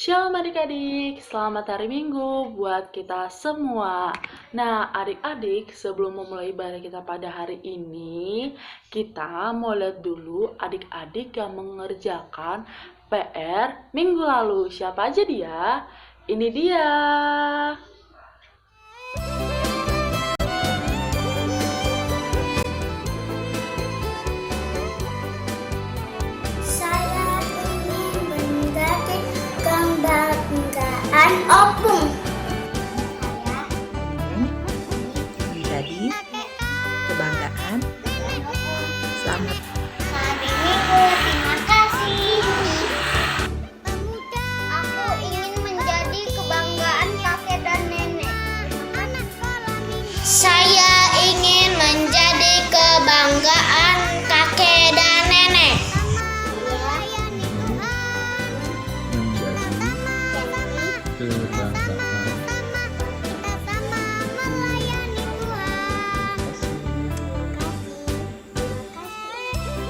Shalom adik-adik, selamat hari Minggu buat kita semua. Nah adik-adik, sebelum memulai ibadah kita pada hari ini, kita mau lihat dulu adik-adik yang mengerjakan PR minggu lalu. Siapa aja dia? Ini dia. Saya ingin menjadi kebanggaan opung. Menjadi kebanggaan. Selamat Hari Minggu, terima kasih. Aku ingin menjadi kebanggaan kakek dan nenek. Saya ingin menjadi kebanggaan kakek dan nenek. menjadi kebanggaan.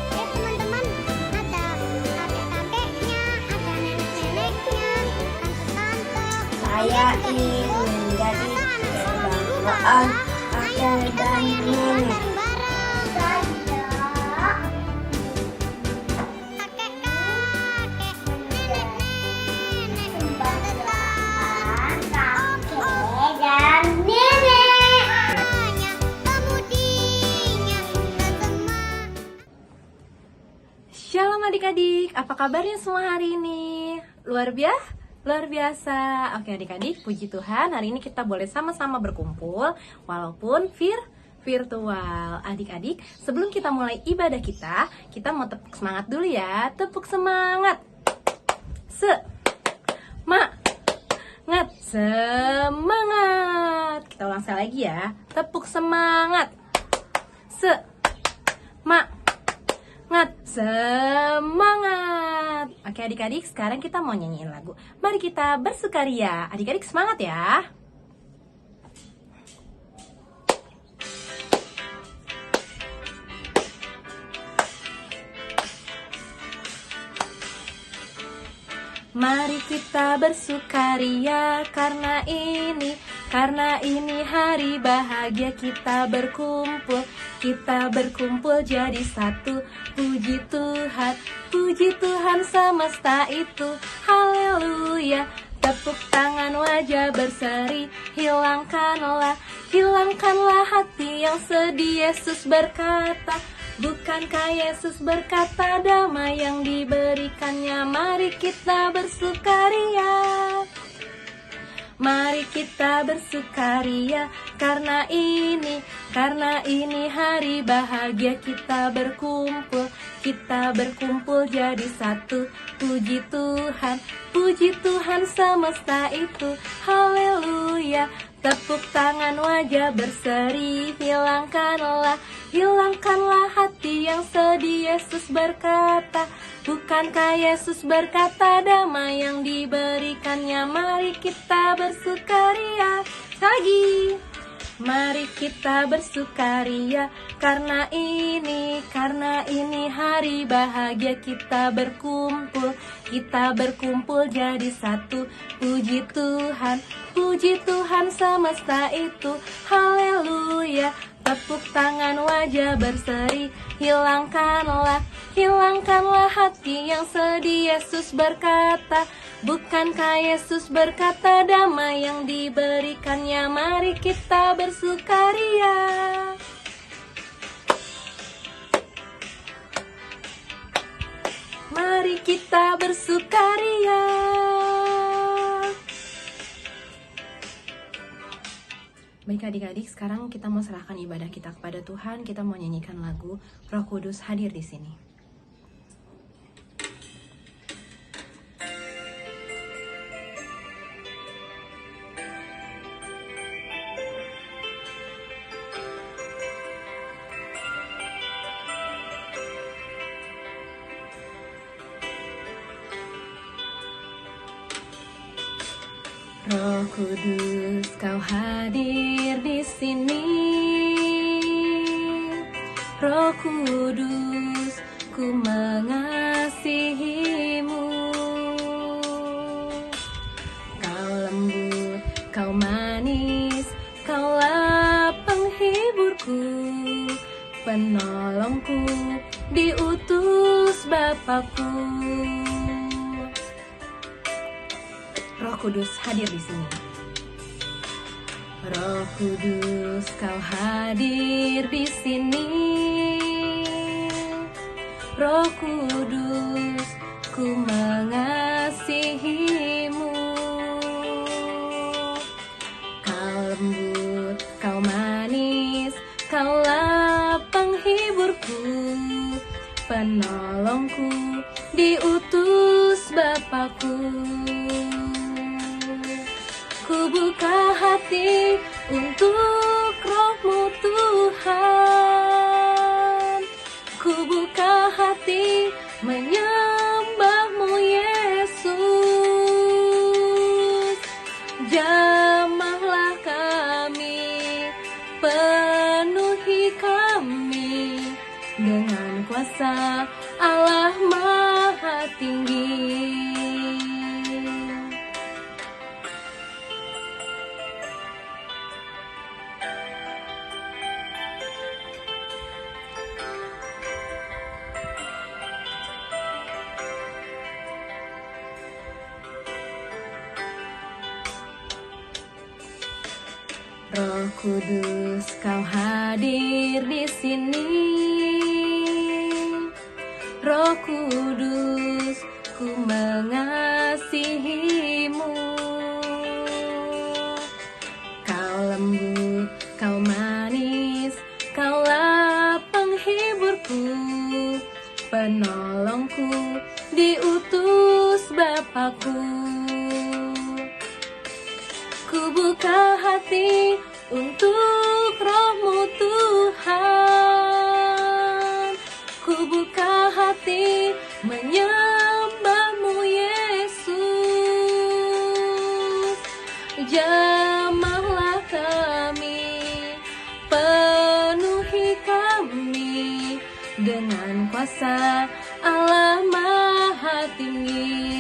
Teman-teman, ada kakek-kakeknya, ada nenek-neneknya, tante-tante. Saya ingin menjadi kebanggaan kakek dan nenek. Shalom adik-adik, apa kabarnya semua hari ini? Luar biasa. Oke adik-adik, puji Tuhan, hari ini kita boleh sama-sama berkumpul walaupun virtual. Adik-adik, sebelum kita mulai ibadah kita mau tepuk semangat dulu ya. Tepuk semangat. Semangat. Kita ulang sekali lagi ya. Tepuk semangat. Semangat. Oke adik-adik, sekarang kita mau nyanyiin lagu. Mari kita bersukaria. Adik-adik semangat ya. Mari kita bersukaria karena ini hari bahagia. Kita berkumpul jadi satu. Puji Tuhan semesta itu. Haleluya. Tepuk tangan, wajah berseri. Hilangkanlah hati yang sedih. Yesus berkata, bukankah Yesus berkata damai yang diberikannya? Mari kita bersukaria. Mari kita bersukaria karena ini hari bahagia. Kita berkumpul jadi satu. Puji Tuhan semesta itu. Haleluya. Tepuk tangan, wajah berseri. Hilangkanlah hati yang sedih. Yesus berkata, bukankah Yesus berkata damai yang diberikannya? Mari kita bersukaria. Sekali lagi. Mari kita bersukaria karena ini hari bahagia. Kita berkumpul jadi satu. Puji Tuhan semesta itu. Haleluya. Tepuk tangan, wajah berseri. Hilangkanlah hati yang sedih. Yesus berkata, bukankah Yesus berkata damai yang diberikannya? Mari kita bersukaria. Mari kita bersukaria. Baik adik-adik, sekarang kita mau serahkan ibadah kita kepada Tuhan. Kita mau nyanyikan lagu Roh Kudus hadir di sini. Roh Kudus, kau hadir di sini. Roh Kudus, ku mengasihimu. Bapakku. Roh Kudus hadir di sini. Roh Kudus, kau hadir di sini. Roh Kudus, ku mengasihimu. Kau lembut, kau manis, kaulah penghiburku, penolongku, diutus Bapakku. Ku buka hati untuk Roh-Mu Tuhan. Ku buka hati menyembah-Mu Yesus. Jamahlah kami, penuhi kami dengan kuasa Allah Maha Tinggi. Roh Kudus, kau hadir di sini. Roh Kudus, ku mengasihimu. Kau lembut, kau manis, kaulah penghiburku, penolongku, diutus Bapakku. Ku buka hati untuk Roh-Mu Tuhan. Ku buka hati menyembah-Mu Yesus. Jamahlah kami, penuhi kami dengan kuasa Allah Maha Tinggi.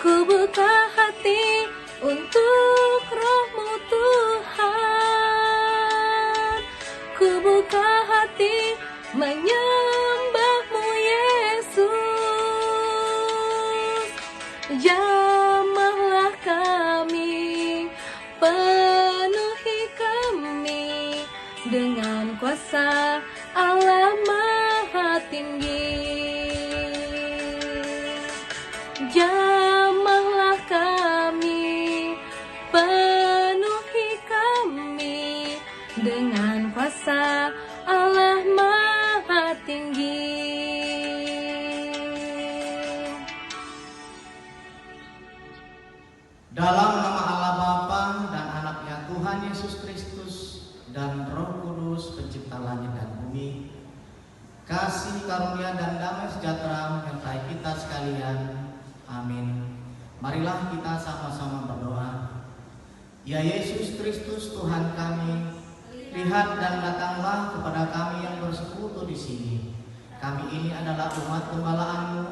Ku buka hati untuk Roh-Mu Tuhan. Ku buka hati menyembah-Mu Yesus. Jamahlah kami, penuhi kami dengan kuasa Allah Maha Tinggi. Jamahlah kami, penuhi kami dengan kuasa Allah Maha Tinggi. Dalam nama Allah Bapa dan Anaknya Tuhan Yesus Kristus dan Roh Kudus pencipta langit dan bumi, kasih karunia dan damai sejahtera menyertai kita sekalian. Amin. Marilah kita sama-sama berdoa. Ya Yesus Kristus Tuhan kami, lihat dan datanglah kepada kami yang bersekutu di sini. Kami ini adalah umat gembala-Mu.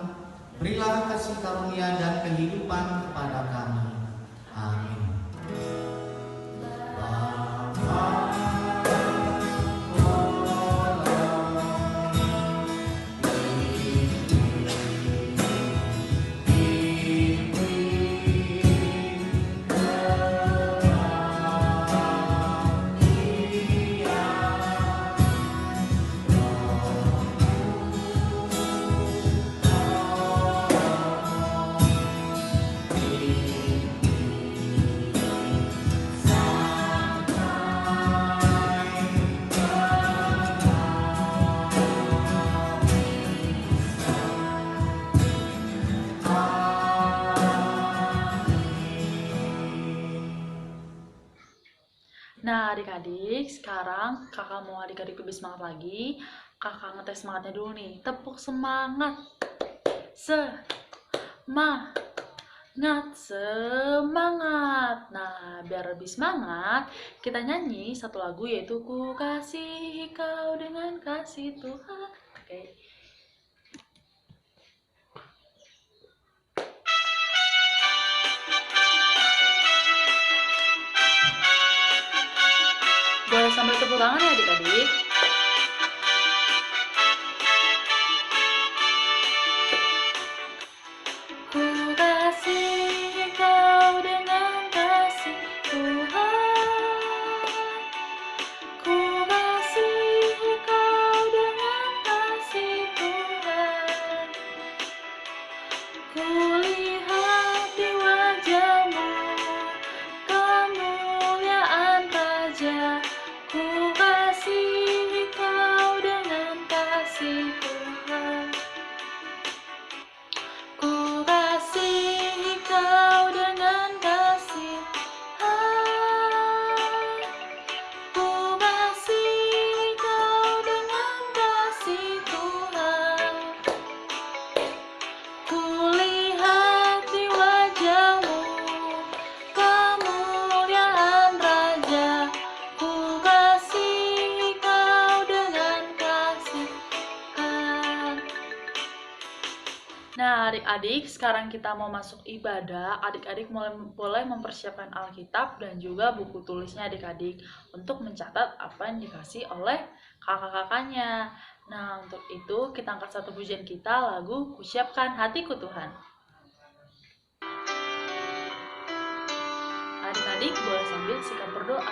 Berilah kasih karunia dan kehidupan kepada kami. Amin. Nah adik-adik, sekarang kakak mau adik-adik lebih semangat lagi. Kakak ngetes semangatnya dulu nih. Tepuk semangat. Semangat. Nah biar lebih semangat, kita nyanyi satu lagu yaitu Ku Kasihi Kau Dengan Kasih Tuhan. Oke. Boleh sambil tepuk tangan ya adik-adik. Nah, adik-adik, sekarang kita mau masuk ibadah. Adik-adik boleh mempersiapkan Alkitab dan juga buku tulisnya adik-adik untuk mencatat apa yang dikasih oleh kakak-kakaknya. Nah, untuk itu kita angkat satu pujian kita, lagu Kusiapkan Hatiku Tuhan. Adik-adik boleh sambil sikap berdoa.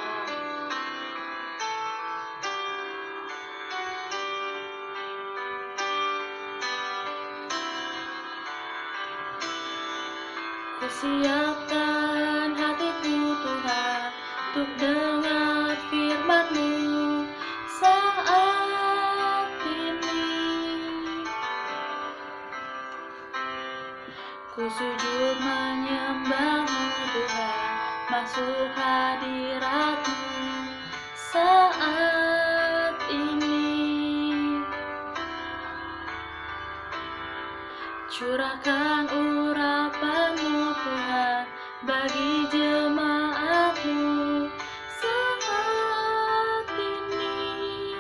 Kusiapkan hatiku Tuhan untuk dengar firman-Mu saat ini. Ku sujud menyembah-Mu Tuhan, masuk hadirat-Mu saat ini. Curahkan urapan-Mu Tuhan bagi jemaat-Mu saat ini.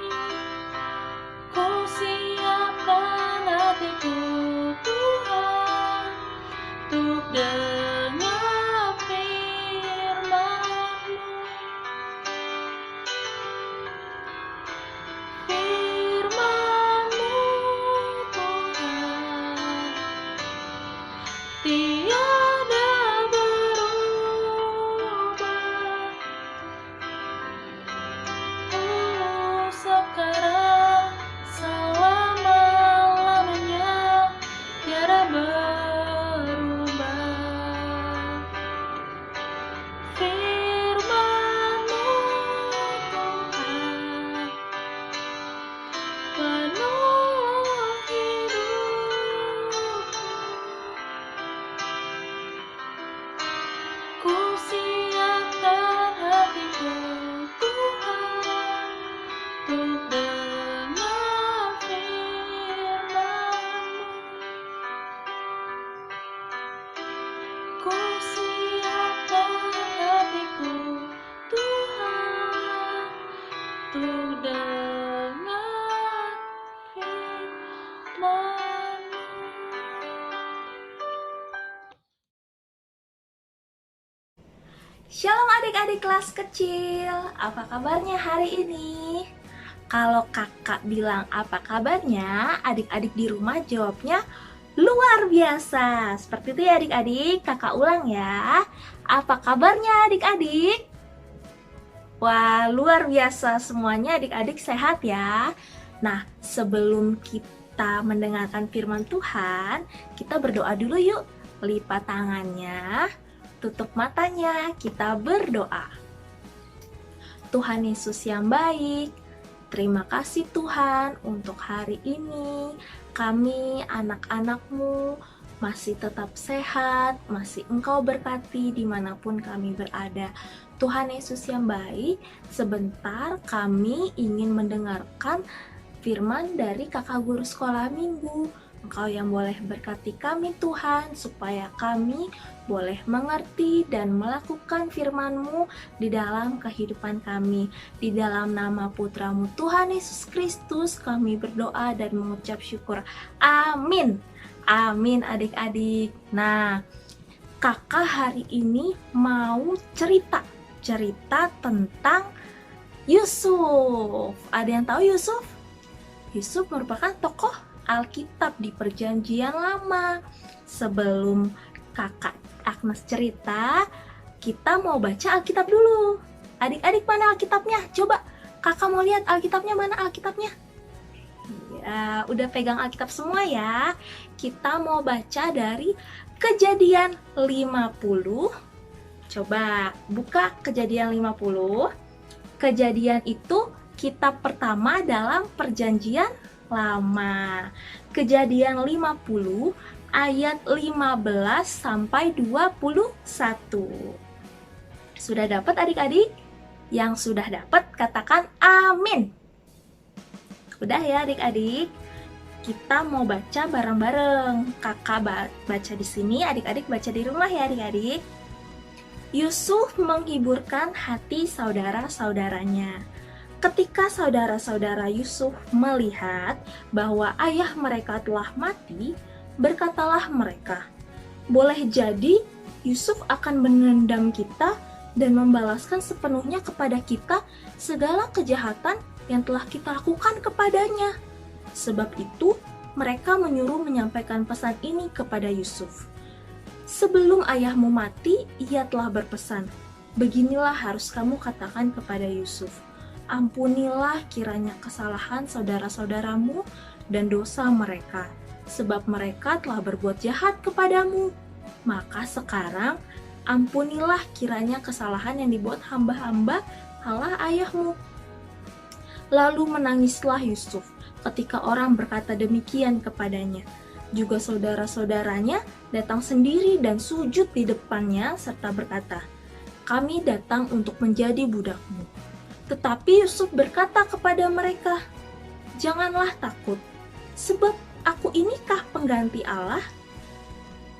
Ku siapkan hatiku Tuhan untuk dengar firman-Mu. Firman-Mu Tuhan tiada berubah. Sekarang selama-lamanya tiada berubah. Firman-Mu Tuhan penuh hidupku. Ku siapkan hatiku Tuhan untuk dengar firman-Mu. Ku siapkan hatiku Tuhan untuk dengar firman-Mu. Shalom adik-adik kelas kecil, apa kabarnya hari ini? Kalau kakak bilang apa kabarnya, adik-adik di rumah jawabnya luar biasa. Seperti itu ya adik-adik, kakak ulang ya. Apa kabarnya adik-adik? Wah, luar biasa semuanya adik-adik sehat ya. Nah, sebelum kita mendengarkan firman Tuhan, kita berdoa dulu yuk. Lipat tangannya, tutup matanya, kita berdoa. Tuhan Yesus yang baik, terima kasih Tuhan untuk hari ini. Kami anak-anak-Mu masih tetap sehat, masih Engkau berkati dimanapun kami berada. Tuhan Yesus yang baik, sebentar kami ingin mendengarkan firman dari kakak guru sekolah minggu. Engkau yang boleh berkati kami Tuhan, supaya kami boleh mengerti dan melakukan firman-Mu di dalam kehidupan kami. Di dalam nama Putra-Mu Tuhan Yesus Kristus kami berdoa dan mengucap syukur. Amin. Amin adik-adik. Nah, kakak hari ini mau cerita tentang Yusuf. Ada yang tahu Yusuf? Yusuf merupakan tokoh Alkitab di Perjanjian Lama. Sebelum kakak Agnes cerita, kita mau baca Alkitab dulu. Adik-adik mana Alkitabnya? Coba kakak mau lihat Alkitabnya, mana Alkitabnya? Ya, udah pegang Alkitab semua ya. Kita mau baca dari Kejadian 50. Coba buka Kejadian 50. Kejadian itu kitab pertama dalam Perjanjian Lama. Kejadian 50 ayat 15 sampai 21. Sudah dapat adik-adik? Yang sudah dapat katakan amin. Udah ya adik-adik? Kita mau baca bareng-bareng. Kakak baca di sini, adik-adik baca di rumah ya adik-adik. Yusuf menghiburkan hati saudara-saudaranya. Ketika saudara-saudara Yusuf melihat bahwa ayah mereka telah mati, Berkatalah mereka, boleh jadi Yusuf akan menendang kita dan membalaskan sepenuhnya kepada kita segala kejahatan yang telah kita lakukan kepadanya. Sebab itu, mereka menyuruh menyampaikan pesan ini kepada Yusuf. Sebelum ayahmu mati, ia telah berpesan, beginilah harus kamu katakan kepada Yusuf, ampunilah kiranya kesalahan saudara-saudaramu dan dosa mereka, sebab mereka telah berbuat jahat kepadamu. Maka sekarang, ampunilah kiranya kesalahan yang dibuat hamba-hamba Allah ayahmu. Lalu menangislah Yusuf ketika orang berkata demikian kepadanya. Juga saudara-saudaranya datang sendiri dan sujud di depannya serta berkata, kami datang untuk menjadi budakmu. Tetapi Yusuf berkata kepada mereka, janganlah takut, sebab aku inikah pengganti Allah?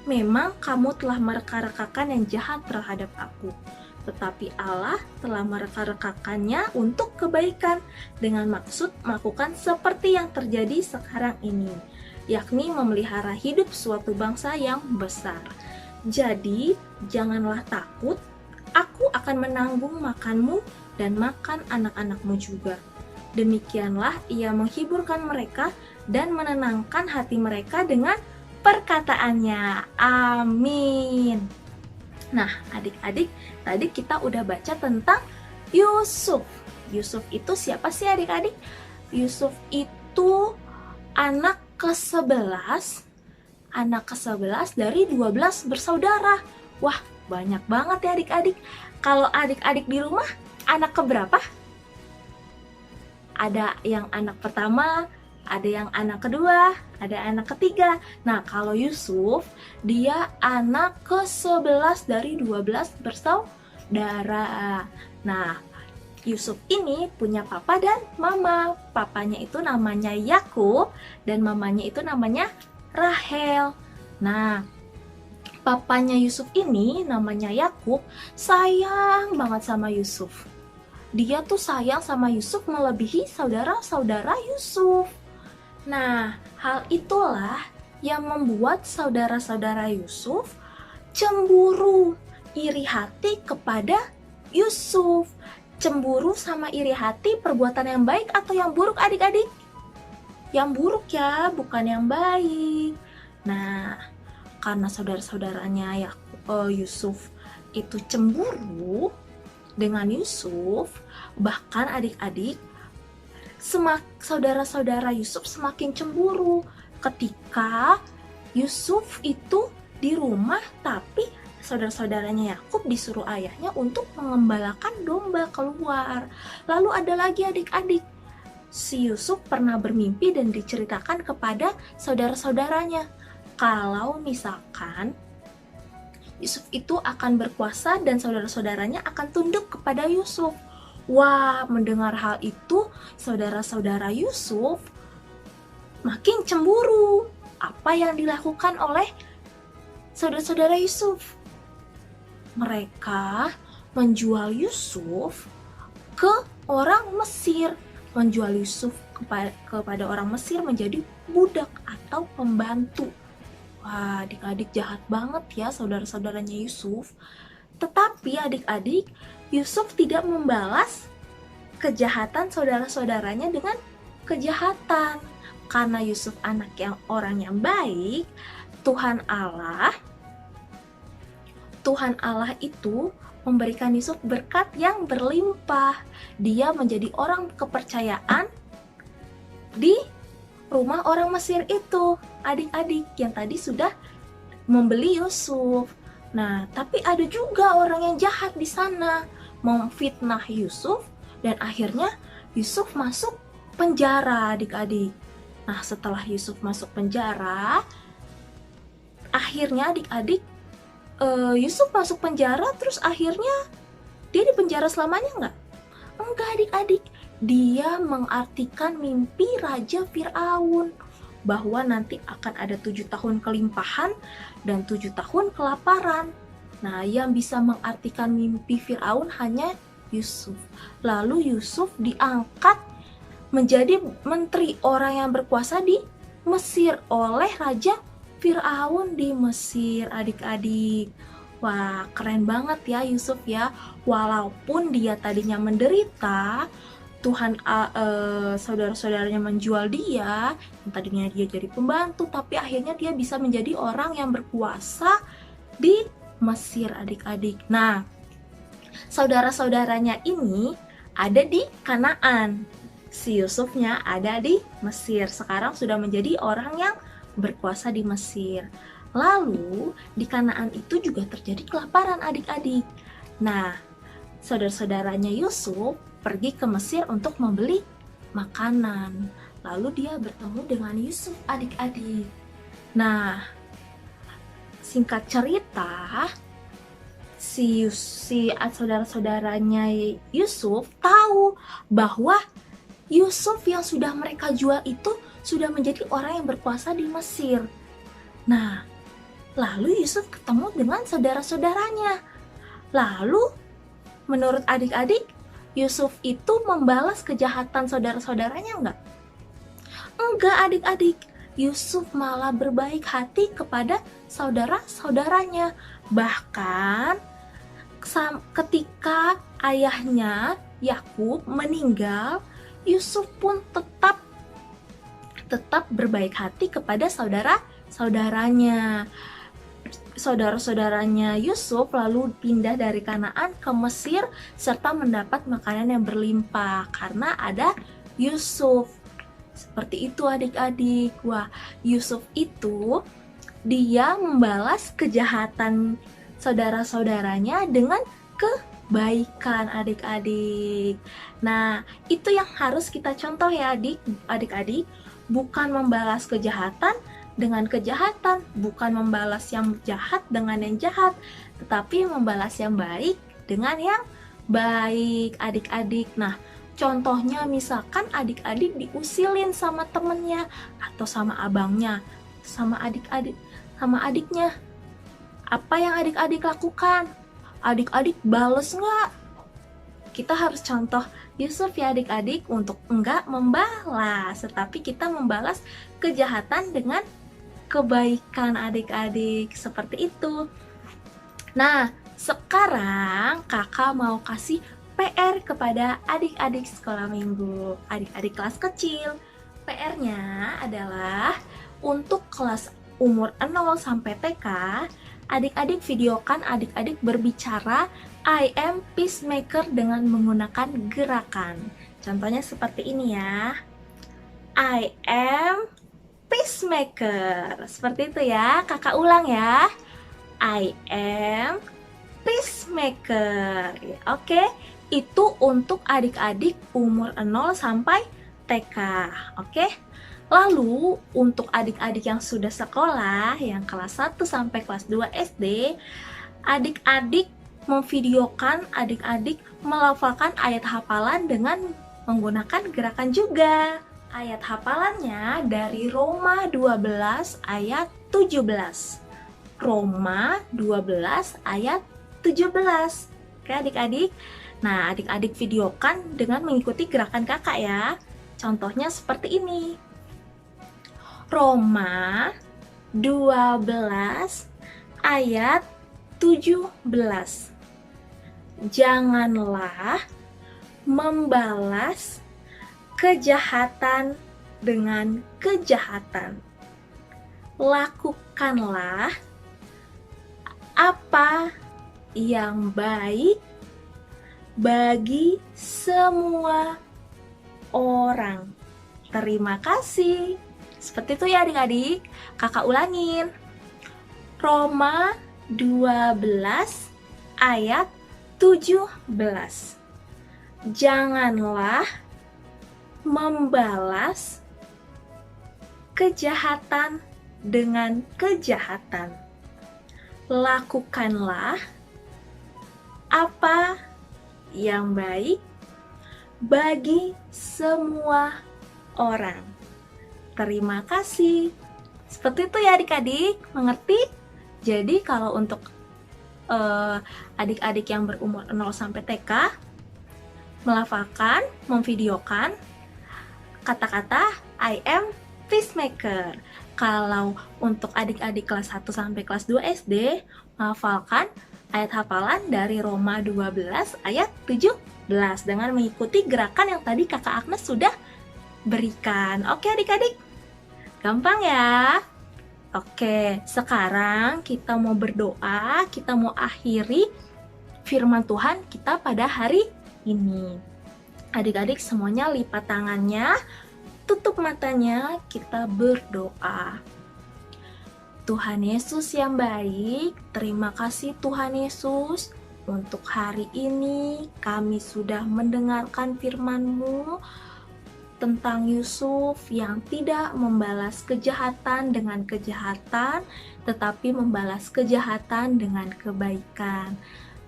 Memang kamu telah mereka-rekakan yang jahat terhadap aku, tetapi Allah telah mereka-rekakannya untuk kebaikan dengan maksud melakukan seperti yang terjadi sekarang ini, yakni memelihara hidup suatu bangsa yang besar. Jadi, janganlah takut, aku akan menanggung makanmu dan makan anak-anakmu juga. Demikianlah ia menghiburkan mereka dan menenangkan hati mereka dengan perkataannya. Amin. Nah, adik-adik, tadi kita udah baca tentang Yusuf. Yusuf itu siapa sih adik-adik? Yusuf itu anak ke-11 dari 12 bersaudara. Wah, banyak banget ya adik-adik. Kalau adik-adik di rumah, anak keberapa? Ada yang anak pertama, ada yang anak kedua, ada anak ketiga. Nah, kalau Yusuf, dia anak ke-11 dari 12 bersaudara. Nah, Yusuf ini punya papa dan mama. Papanya itu namanya Yakub dan mamanya itu namanya Rahel. Nah, papanya Yusuf ini namanya Yakub sayang banget sama Yusuf. Dia tuh sayang sama Yusuf melebihi saudara-saudara Yusuf. Nah, hal itulah yang membuat saudara-saudara Yusuf cemburu, iri hati kepada Yusuf. Cemburu sama iri hati perbuatan yang baik atau yang buruk adik-adik? Yang buruk ya, bukan yang baik. Nah, karena saudara-saudaranya Yusuf itu cemburu dengan Yusuf, bahkan adik-adik, saudara-saudara Yusuf semakin cemburu ketika Yusuf itu di rumah, tapi saudara-saudaranya Yakub disuruh ayahnya untuk mengembalakan domba keluar. Lalu ada lagi adik-adik, si Yusuf pernah bermimpi dan diceritakan kepada saudara-saudaranya kalau misalkan Yusuf itu akan berkuasa dan saudara-saudaranya akan tunduk kepada Yusuf. Wah, mendengar hal itu, saudara-saudara Yusuf makin cemburu. Apa yang dilakukan oleh saudara-saudara Yusuf? Mereka menjual Yusuf ke orang Mesir. Menjual Yusuf kepada orang Mesir menjadi budak atau pembantu. Wah, adik-adik jahat banget ya saudara-saudaranya Yusuf. Tetapi adik-adik, Yusuf tidak membalas kejahatan saudara-saudaranya dengan kejahatan. Karena Yusuf orang yang baik, Tuhan Allah itu memberikan Yusuf berkat yang berlimpah. Dia menjadi orang kepercayaan di rumah orang Mesir itu, adik-adik yang tadi sudah membeli Yusuf. Nah, tapi ada juga orang yang jahat di sana, memfitnah Yusuf, dan akhirnya Yusuf masuk penjara, adik-adik. Nah, setelah Yusuf masuk penjara, akhirnya adik-adik, Yusuf masuk penjara, terus akhirnya dia di penjara selamanya nggak? Enggak adik-adik, dia mengartikan mimpi Raja Fir'aun bahwa nanti akan ada 7 tahun kelimpahan dan 7 tahun kelaparan. Nah, yang bisa mengartikan mimpi Fir'aun hanya Yusuf. Lalu Yusuf diangkat menjadi menteri, orang yang berkuasa di Mesir oleh Raja Firaun di Mesir, adik-adik. Wah, keren banget ya Yusuf ya. Walaupun dia tadinya menderita, Tuhan saudara-saudaranya menjual dia, yang tadinya dia jadi pembantu, tapi akhirnya dia bisa menjadi orang yang berkuasa di Mesir, adik-adik. Nah, saudara-saudaranya ini ada di Kanaan. Si Yusufnya ada di Mesir. Sekarang sudah menjadi orang yang berkuasa di Mesir. Lalu di Kanaan itu juga terjadi kelaparan, adik-adik. Nah, saudara-saudaranya Yusuf pergi ke Mesir untuk membeli makanan. Lalu dia bertemu dengan Yusuf, adik-adik. Nah, singkat cerita, si saudara-saudaranya Yusuf tahu bahwa Yusuf yang sudah mereka jual itu sudah menjadi orang yang berkuasa di Mesir. Nah, lalu Yusuf ketemu dengan saudara-saudaranya. Lalu, menurut adik-adik, Yusuf itu membalas kejahatan saudara-saudaranya enggak? Enggak, adik-adik. Yusuf malah berbaik hati kepada saudara-saudaranya. Bahkan ketika ayahnya Yakub meninggal, Yusuf pun tetap berbaik hati kepada saudara-saudaranya. Saudara-saudaranya Yusuf lalu pindah dari Kanaan ke Mesir serta mendapat makanan yang berlimpah karena ada Yusuf. Seperti itu adik-adik. Wah, Yusuf itu dia membalas kejahatan saudara-saudaranya dengan kebaikan, adik-adik. Nah, itu yang harus kita contoh ya adik-adik. Bukan membalas kejahatan dengan kejahatan, bukan membalas yang jahat dengan yang jahat, tetapi membalas yang baik dengan yang baik, adik-adik. Nah, contohnya misalkan adik-adik diusilin sama temennya atau sama abangnya, sama adiknya. Apa yang adik-adik lakukan? Adik-adik bales nggak? Kita harus contoh Yusuf ya adik-adik untuk enggak membalas, tetapi kita membalas kejahatan dengan kebaikan, adik-adik. Seperti itu. Nah, sekarang kakak mau kasih PR kepada adik-adik sekolah minggu, adik-adik kelas kecil. PR-nya adalah untuk kelas umur 0 sampai TK, adik-adik videokan adik-adik berbicara I am peacemaker dengan menggunakan gerakan. Contohnya seperti ini ya. I am peacemaker. Seperti itu ya. Kakak ulang ya. I am peacemaker. Oke, itu untuk adik-adik umur 0 sampai TK. Oke. Lalu untuk adik-adik yang sudah sekolah, yang kelas 1 sampai kelas 2 SD, adik-adik memvideokan adik-adik melafalkan ayat hafalan dengan menggunakan gerakan juga. Ayat hafalannya dari Roma 12 ayat 17. Roma 12 ayat 17. Oke adik-adik. Nah, adik-adik videokan dengan mengikuti gerakan kakak ya. Contohnya seperti ini. Roma 12 ayat 17. Janganlah membalas kejahatan dengan kejahatan. Lakukanlah apa yang baik bagi semua orang. Terima kasih. Seperti itu ya adik-adik. Kakak ulangin. Roma 12 ayat 17. Janganlah membalas kejahatan dengan kejahatan. Lakukanlah apa yang baik bagi semua orang. Terima kasih. Seperti itu ya adik-adik, mengerti? Jadi kalau untuk adik-adik yang berumur 0 sampai TK, melafalkan, memvideokan kata-kata I am Peacemaker. Kalau untuk adik-adik kelas 1 sampai kelas 2 SD, menghafalkan ayat hafalan dari Roma 12 ayat 17 dengan mengikuti gerakan yang tadi Kakak Agnes sudah berikan. Oke adik-adik? Gampang ya? Oke, sekarang kita mau berdoa, kita mau akhiri firman Tuhan kita pada hari ini. Adik-adik semuanya lipat tangannya, tutup matanya, kita berdoa. Tuhan Yesus yang baik, terima kasih Tuhan Yesus. Untuk hari ini kami sudah mendengarkan firman-Mu tentang Yusuf yang tidak membalas kejahatan dengan kejahatan, tetapi membalas kejahatan dengan kebaikan.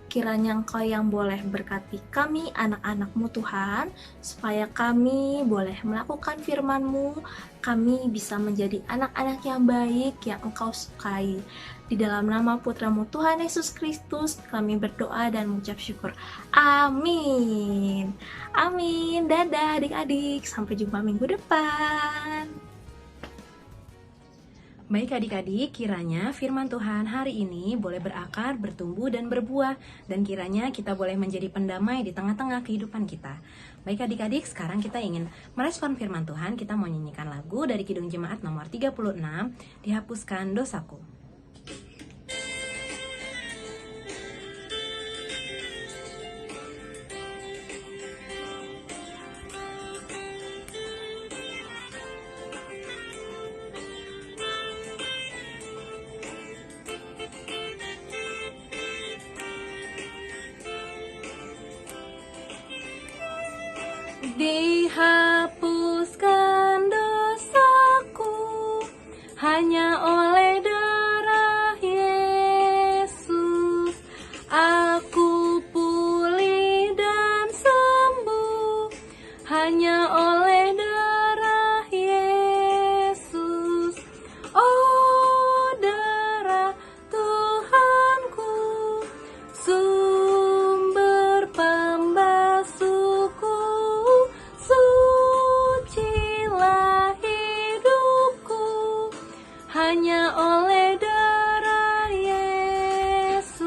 Kiranya Engkau yang boleh berkati kami anak-anak-Mu Tuhan, supaya kami boleh melakukan firman-Mu, kami bisa menjadi anak-anak yang baik yang Engkau sukai. Di dalam nama Putra-Mu Tuhan Yesus Kristus, kami berdoa dan mengucap syukur. Amin. Amin. Dadah adik-adik, sampai jumpa minggu depan. Baik adik-adik, kiranya firman Tuhan hari ini boleh berakar, bertumbuh, dan berbuah. Dan kiranya kita boleh menjadi pendamai di tengah-tengah kehidupan kita. Baik adik-adik, sekarang kita ingin merespon firman Tuhan. Kita mau nyanyikan lagu dari Kidung Jemaat nomor 36, Dihapuskan Dosaku. Dihapuskan dosaku hanya oleh darah Yesus. Aku pulih dan sembuh hanya oleh darah Yesus. Oh, darah Tuhanku, sumber pembasuhku, sucilah hidupku hanya oleh darah Yesus.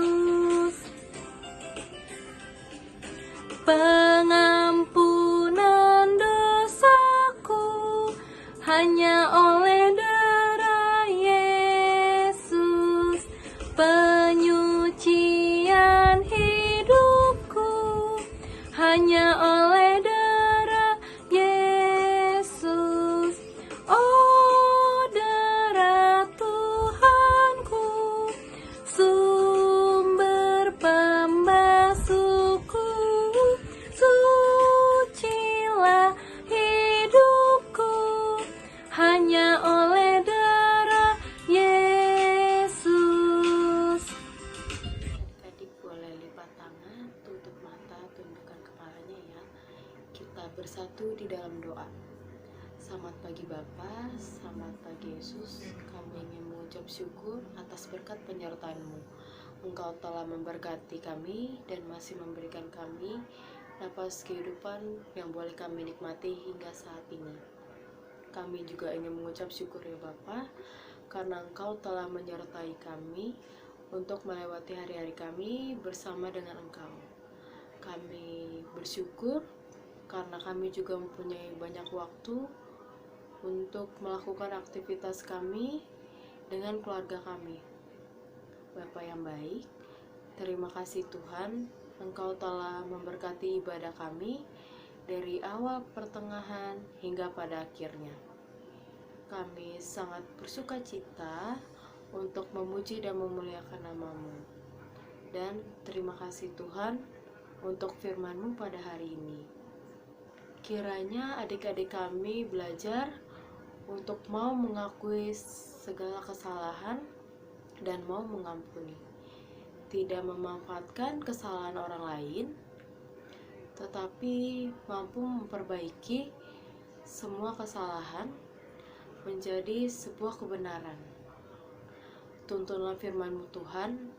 Pengampunan dosaku hanya oleh darah Yesus. Penyucian hidupku hanya oleh darah Yesus. Oh, darah Tuhanku, sumber pembasuhku, sucilah hidupku hanya oleh darah Yesus. Adik boleh lipat tangan, tutup mata, tundukkan kepalanya ya. Kita bersatu di dalam doa. Selamat pagi Bapa, selamat pagi Yesus. Kami ingin mengucap syukur atas berkat penyertaan-Mu. Engkau telah memberkati kami dan masih memberikan kami napas kehidupan yang boleh kami nikmati hingga saat ini. Kami juga ingin mengucap syukur ya Bapa, karena Engkau telah menyertai kami untuk melewati hari-hari kami bersama dengan Engkau. Kami bersyukur karena kami juga mempunyai banyak waktu untuk melakukan aktivitas kami dengan keluarga kami. Bapa yang baik, terima kasih Tuhan, Engkau telah memberkati ibadah kami dari awal, pertengahan, hingga pada akhirnya. Kami sangat bersuka cita untuk memuji dan memuliakan nama-Mu. Dan terima kasih Tuhan untuk firman-Mu pada hari ini. Kiranya adik-adik kami belajar untuk mau mengakui segala kesalahan dan mau mengampuni. Tidak memanfaatkan kesalahan orang lain, tetapi mampu memperbaiki semua kesalahan menjadi sebuah kebenaran. Tuntunlah firman-Mu Tuhan,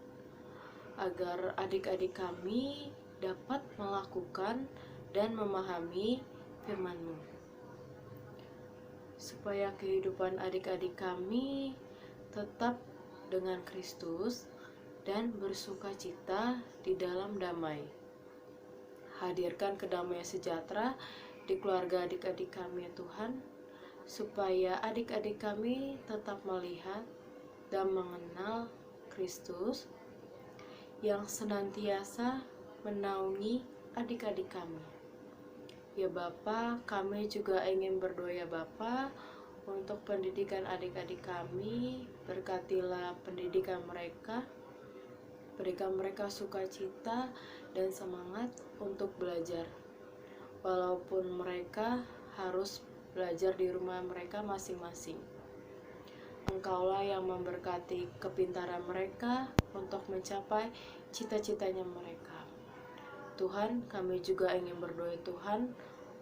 agar adik-adik kami dapat melakukan dan memahami firman-Mu. supaya kehidupan adik-adik kami tetap dengan Kristus dan bersuka cita di dalam damai. Hadirkan kedamaian sejahtera di keluarga adik-adik kami ya Tuhan, supaya adik-adik kami tetap melihat dan mengenal Kristus yang senantiasa menaungi adik-adik kami. Ya Bapa, kami juga ingin berdoa ya Bapa untuk pendidikan adik-adik kami. Berkatilah pendidikan mereka, berikan mereka sukacita dan semangat untuk belajar. Walaupun mereka harus belajar di rumah mereka masing-masing. Engkaulah yang memberkati kepintaran mereka untuk mencapai cita-citanya mereka. Tuhan, kami juga ingin berdoa Tuhan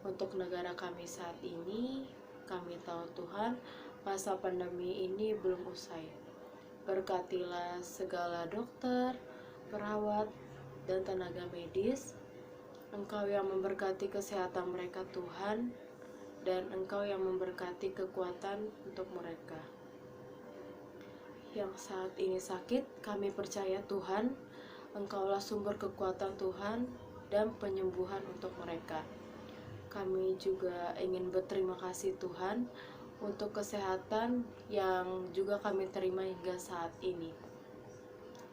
untuk negara kami saat ini. Kami tahu Tuhan, masa pandemi ini belum usai. Berkatilah segala dokter, perawat, dan tenaga medis. Engkau yang memberkati kesehatan mereka Tuhan, dan Engkau yang memberkati kekuatan untuk mereka. Yang saat ini sakit, kami percaya Tuhan, Engkaulah sumber kekuatan Tuhan dan penyembuhan untuk mereka. Kami juga ingin berterima kasih Tuhan untuk kesehatan yang juga kami terima hingga saat ini.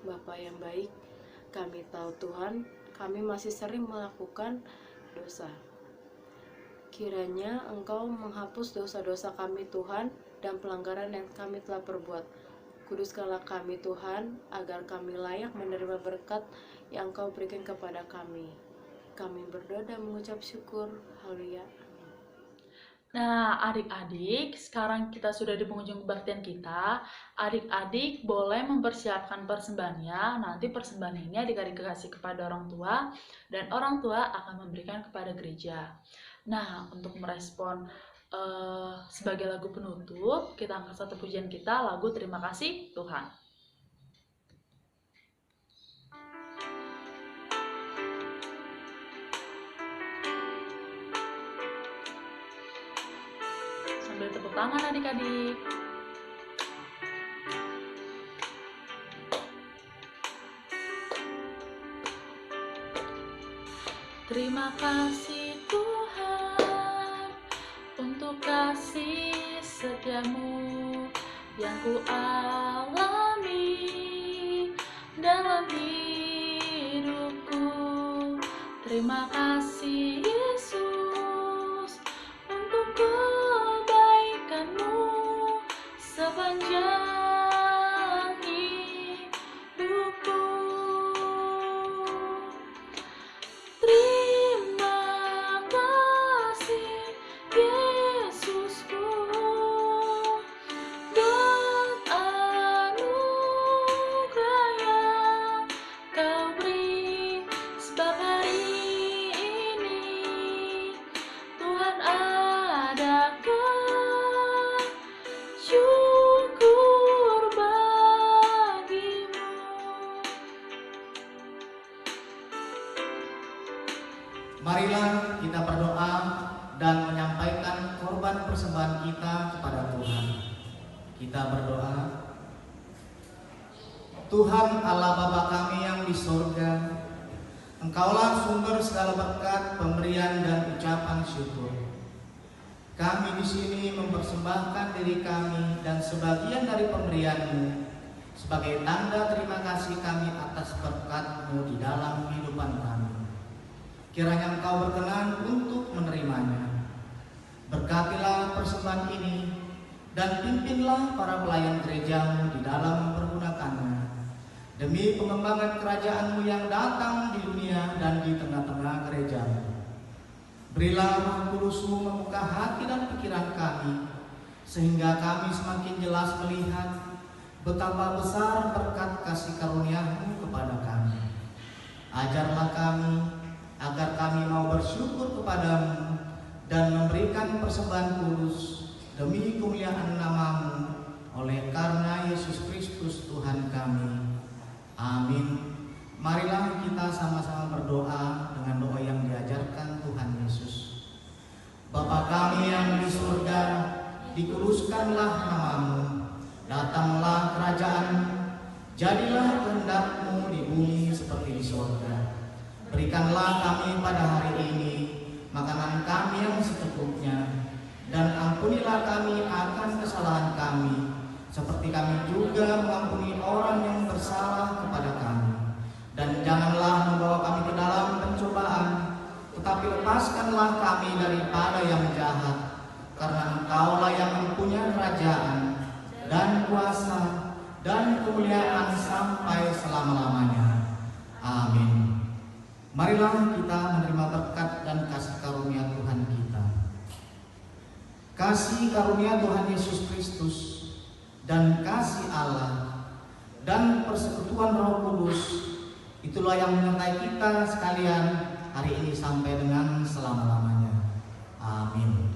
Bapa yang baik, kami tahu Tuhan, kami masih sering melakukan dosa. Kiranya Engkau menghapus dosa-dosa kami Tuhan dan pelanggaran yang kami telah perbuat. Kuduskanlah kami Tuhan, agar kami layak menerima berkat yang Engkau berikan kepada kami. Kami berdoa dan mengucap syukur. Haleluya. Nah, adik-adik, sekarang kita sudah di penghujung kebaktian kita. Adik-adik boleh mempersiapkan persembahannya. Nanti persembahan ini adik-adik kasih kepada orang tua, dan orang tua akan memberikan kepada gereja. Nah, untuk merespon sebagai lagu penutup, kita angkat satu pujian kita, lagu Terima Kasih Tuhan. Sambil tepuk tangan adik-adik. Terima kasih Tuhan untuk kasih setiamu yang ku alami dalam hidupku. Terima kasih Yesus untuk kebaikanmu sepanjang hidupku. Terima kasih Yesusku buat anugerah yang Kau beri, sebab hari ini Tuhan adakan syukur bagimu. Marilah kita berdoa dan menyampaikan korban persembahan kita kepada Tuhan. Kita berdoa. Tuhan Allah Bapa kami yang di surga, Engkaulah sumber segala berkat, pemberian dan ucapan syukur. Kami di sini mempersembahkan diri kami dan sebagian dari pemberian-Mu sebagai tanda terima kasih kami atas berkat-Mu di dalam kehidupan kami. Kiranya Engkau berkenan untuk menerimanya. Berkatilah persembahan ini dan pimpinlah para pelayan gereja-Mu di dalam mempergunakannya demi pengembangan kerajaan-Mu yang datang di dunia dan di tengah-tengah gereja-Mu. Berilah Roh Kudus-Mu membuka hati dan pikiran kami, sehingga kami semakin jelas melihat betapa besar berkat kasih karunia-Mu kepada kami. Ajarlah kami agar kami mau bersyukur kepada-Mu dan memberikan persembahan kudus demi kemuliaan nama-Mu, oleh karena Yesus Kristus Tuhan kami. Amin. Marilah kita sama-sama berdoa dengan doa yang diajarkan Tuhan Yesus. Bapa kami yang di surga, datanglah kerajaan-Mu, jadilah kehendak-Mu di bumi seperti di surga. Berikanlah kami pada hari ini makanan kami yang secukupnya, dan ampunilah kami akan kesalahan kami, seperti kami juga mengampuni orang yang bersalah kepada kami. Dan janganlah membawa kami ke dalam pencobaan, tetapi lepaskanlah kami daripada yang jahat. Karena Engkaulah yang mempunyai kerajaan dan kuasa dan kemuliaan sampai selama-lamanya. Amin. Marilah kita menerima berkat dan kasih karunia Tuhan kita. Kasih karunia Tuhan Yesus Kristus dan kasih Allah dan persekutuan Roh Kudus, itulah yang menyertai kita sekalian hari ini sampai dengan selama-lamanya. Amin.